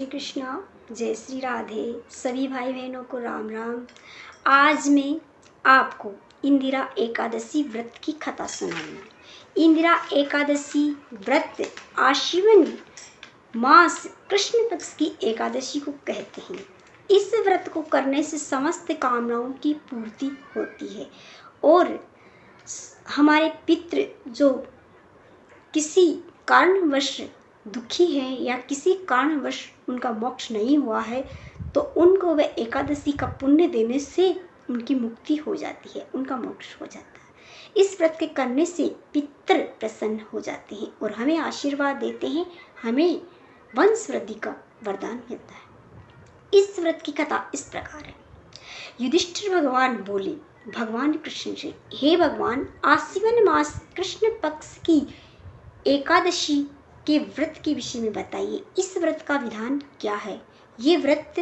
श्री कृष्णा, जय श्री राधे। सभी भाई बहनों को राम राम। आज मैं आपको इंदिरा एकादशी व्रत की कथा सुनाऊंगी। इंदिरा एकादशी व्रत आश्विन मास कृष्ण पक्ष की एकादशी को कहते हैं। इस व्रत को करने से समस्त कामनाओं की पूर्ति होती है और हमारे पितृ जो किसी कारणवश दुखी है या किसी कारणवश उनका मोक्ष नहीं हुआ है तो उनको वह एकादशी का पुण्य देने से उनकी मुक्ति हो जाती है, उनका मोक्ष हो जाता है। इस व्रत के करने से पितृ प्रसन्न हो जाते हैं और हमें आशीर्वाद देते हैं, हमें वंश वृद्धि का वरदान मिलता है। इस व्रत की कथा इस प्रकार है। युधिष्ठिर भगवान बोले भगवान कृष्ण से, हे भगवान, आश्विन मास कृष्ण पक्ष की एकादशी के व्रत के विषय में बताइए। इस व्रत का विधान क्या है, ये व्रत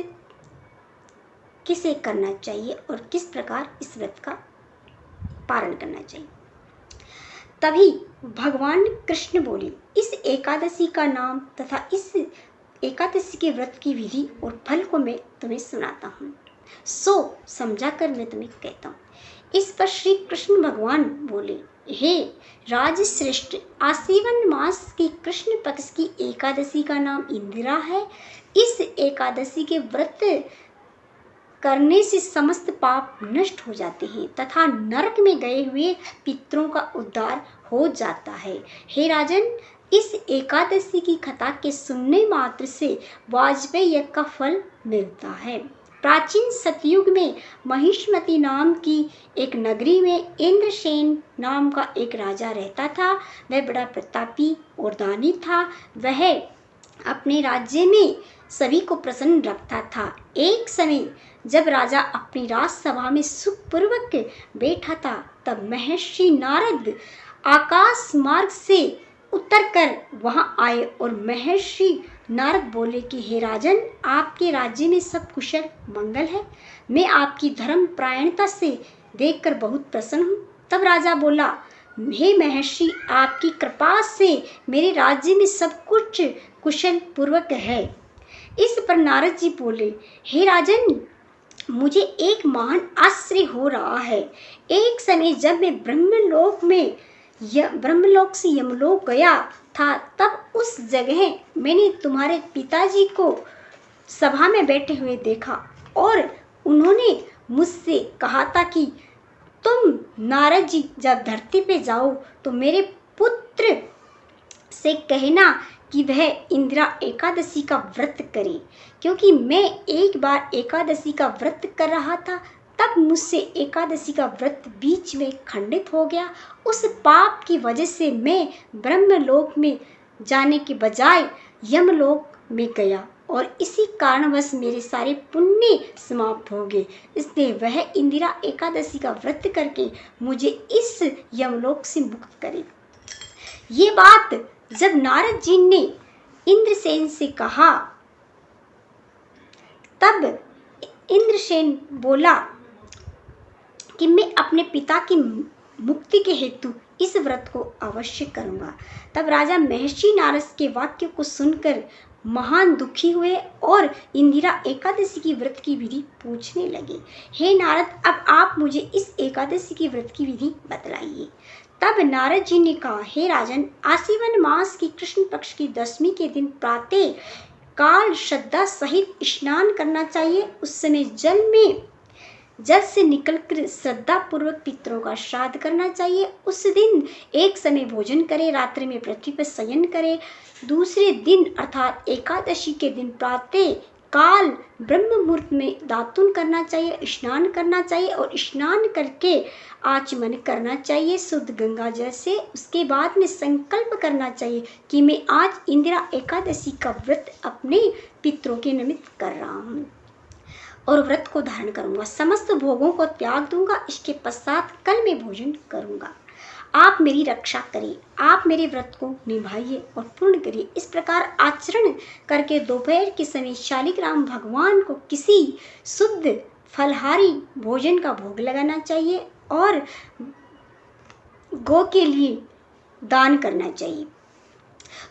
किसे करना चाहिए और किस प्रकार इस व्रत का पालन करना चाहिए। तभी भगवान कृष्ण बोले, इस एकादशी का नाम तथा इस एकादशी के व्रत की विधि और फल को मैं तुम्हें सुनाता हूँ, सो समझा कर मैं तुम्हें कहता हूँ। इस पर श्री कृष्ण भगवान बोले, हे राजश्रेष्ठ, आश्विन मास की कृष्ण पक्ष की एकादशी का नाम इंदिरा है। इस एकादशी के व्रत करने से समस्त पाप नष्ट हो जाते हैं तथा नरक में गए हुए पितरों का उद्धार हो जाता है। हे राजन, इस एकादशी की कथा के सुनने मात्र से वाजपेयी यज्ञ का फल मिलता है। प्राचीन सतयुग में महिष्मती नाम की एक नगरी में इंद्रसेन नाम का एक राजा रहता था। वह बड़ा प्रतापी और दानी था। वह अपने राज्य में सभी को प्रसन्न रखता था। एक समय जब राजा अपनी राजसभा में सुखपूर्वक बैठा था, तब महर्षि नारद आकाश मार्ग से उतरकर वहां आए और महर्षि नारद बोले कि हे राजन, आपके राज्य में सब कुशल मंगल है। मैं आपकी धर्म परायणता से देखकर बहुत प्रसन्न हूँ। तब राजा बोला, हे महर्षि, आपकी कृपा से मेरे राज्य में सब कुछ कुशल पूर्वक है। इस पर नारद जी बोले, हे राजन, मुझे एक महान आश्चर्य हो रहा है। एक समय जब मैं ब्रह्मलोक से यमलोक गया था, तब उस जगह मैंने तुम्हारे पिताजी को सभा में बैठे हुए देखा और उन्होंने मुझसे कहा था कि तुम नारद जी जब धरती पे जाओ तो मेरे पुत्र से कहना कि वह इंदिरा एकादशी का व्रत करे, क्योंकि मैं एक बार एकादशी का व्रत कर रहा था, तब मुझसे एकादशी का व्रत बीच में खंडित हो गया। उस पाप की वजह से मैं ब्रह्मलोक में जाने के बजाय यमलोक में गया और इसी कारणवश मेरे सारे पुण्य समाप्त हो गए। इसलिए वह इंदिरा एकादशी का व्रत करके मुझे इस यमलोक से मुक्त करे। ये बात जब नारद जी ने इंद्रसेन से कहा, तब इंद्रसेन बोला कि मैं अपने पिता की मुक्ति के हेतु इस व्रत को अवश्य करूंगा। तब राजा महर्षि नारद के वाक्य को सुनकर महान दुखी हुए और इंदिरा एकादशी की व्रत की विधि पूछने लगे। हे नारद, अब आप मुझे इस एकादशी की व्रत की विधि बतलाइए। तब नारद जी ने कहा, हे राजन, आश्विन मास की कृष्ण पक्ष की दशमी के दिन प्रातः काल श्रद्धा सहित स्नान करना चाहिए। उस समय जल से निकलकर श्रद्धा पूर्वक पितरों का श्राद्ध करना चाहिए। उस दिन एक समय भोजन करें, रात्रि में पृथ्वी पर शयन करें। दूसरे दिन अर्थात एकादशी के दिन प्रातः काल ब्रह्म मुहूर्त में दातुन करना चाहिए, स्नान करना चाहिए और स्नान करके आचमन करना चाहिए शुद्ध गंगा जल से। उसके बाद में संकल्प करना चाहिए कि मैं आज इंदिरा एकादशी का व्रत अपने पितरों के निमित्त कर रहा हूँ और व्रत को धारण करूंगा, समस्त भोगों को त्याग दूंगा। इसके पश्चात कल मैं भोजन करूंगा। आप मेरी रक्षा करिए, आप मेरे व्रत को निभाइए और पूर्ण करिए। इस प्रकार आचरण करके दोपहर के समय शालिग्राम भगवान को किसी शुद्ध फलहारी भोजन का भोग लगाना चाहिए और गौ के लिए दान करना चाहिए।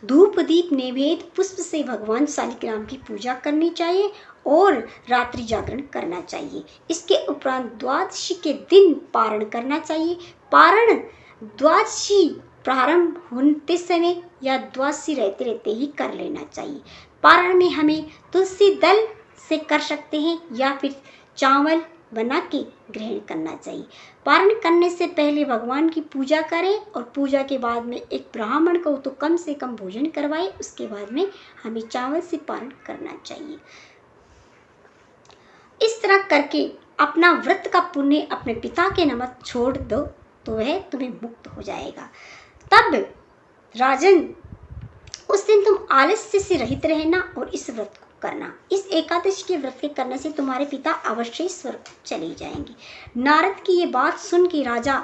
धूप दीप नैवेद्य पुष्प से भगवान शालिग्राम की पूजा करनी चाहिए और रात्रि जागरण करना चाहिए। इसके उपरांत द्वादशी के दिन पारण करना चाहिए। पारण द्वादशी प्रारंभ होते समय या द्वादशी रहते रहते ही कर लेना चाहिए। पारण में हमें तुलसी दल से कर सकते हैं या फिर चावल बना के ग्रहण करना चाहिए। पारण करने से पहले भगवान की पूजा करें और पूजा के बाद में एक ब्राह्मण को तो कम से कम भोजन करवाएं। उसके बाद में हमें चावल से पारण करना चाहिए। इस तरह करके अपना व्रत का पुण्य अपने पिता के नमक छोड़ दो तो वह तुम्हें मुक्त हो जाएगा। तब राजन उस दिन तुम आलस्य से रहित रहना और इस व्रत को करना। इस एकादशी के व्रत के करने से तुम्हारे पिता अवश्य स्वर्ग चले जाएंगे। नारद की ये बात सुन के राजा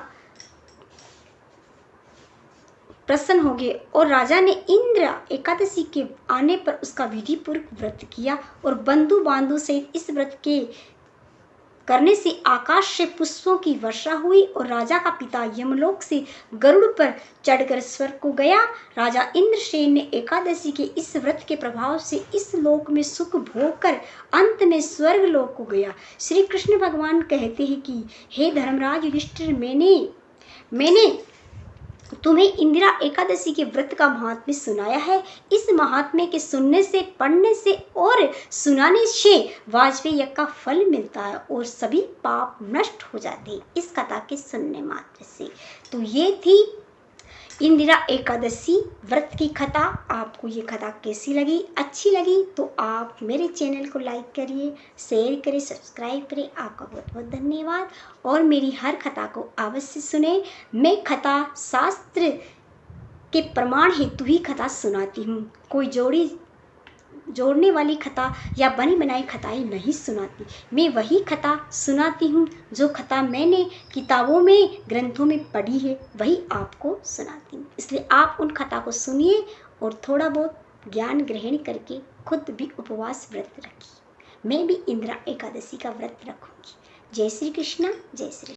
प्रसन्न हो गए और राजा ने इंद्र एकादशी के आने पर उसका विधि पूर्वक व्रत किया और बंधु बांधु सहित इस व्रत के करने से आकाश से पुष्पों की वर्षा हुई और राजा का पिता यमलोक से गरुड़ पर चढ़कर स्वर्ग को गया। राजा इंद्रसेन ने एकादशी के इस व्रत के प्रभाव से इस लोक में सुख भोग कर अंत में स्वर्ग लोक को गया। श्री कृष्ण भगवान कहते हैं कि हे धर्मराज युधिष्ठिर, मैंने तुम्हें इंदिरा एकादशी के व्रत का महात्म्य सुनाया है। इस महात्म्य के सुनने से, पढ़ने से और सुनाने से वाजपेयी यज्ञ का फल मिलता है और सभी पाप नष्ट हो जाते हैं इस कथा के सुनने मात्र से। तो ये थी इंदिरा एकादशी व्रत की कथा। आपको ये कथा कैसी लगी? अच्छी लगी तो आप मेरे चैनल को लाइक करिए, शेयर करें, सब्सक्राइब करें। आपका बहुत बहुत धन्यवाद और मेरी हर कथा को अवश्य सुने। मैं कथा शास्त्र के प्रमाण हेतु ही कथा सुनाती हूँ। कोई जोड़ने वाली कथा या बनी बनाई कथाएं नहीं सुनाती। मैं वही कथा सुनाती हूँ जो कथा मैंने किताबों में, ग्रंथों में पढ़ी है, वही आपको सुनाती हूँ। इसलिए आप उन कथा को सुनिए और थोड़ा बहुत ज्ञान ग्रहण करके खुद भी उपवास व्रत रखिए। मैं भी इंदिरा एकादशी का व्रत रखूँगी। जय श्री कृष्णा, जय श्री।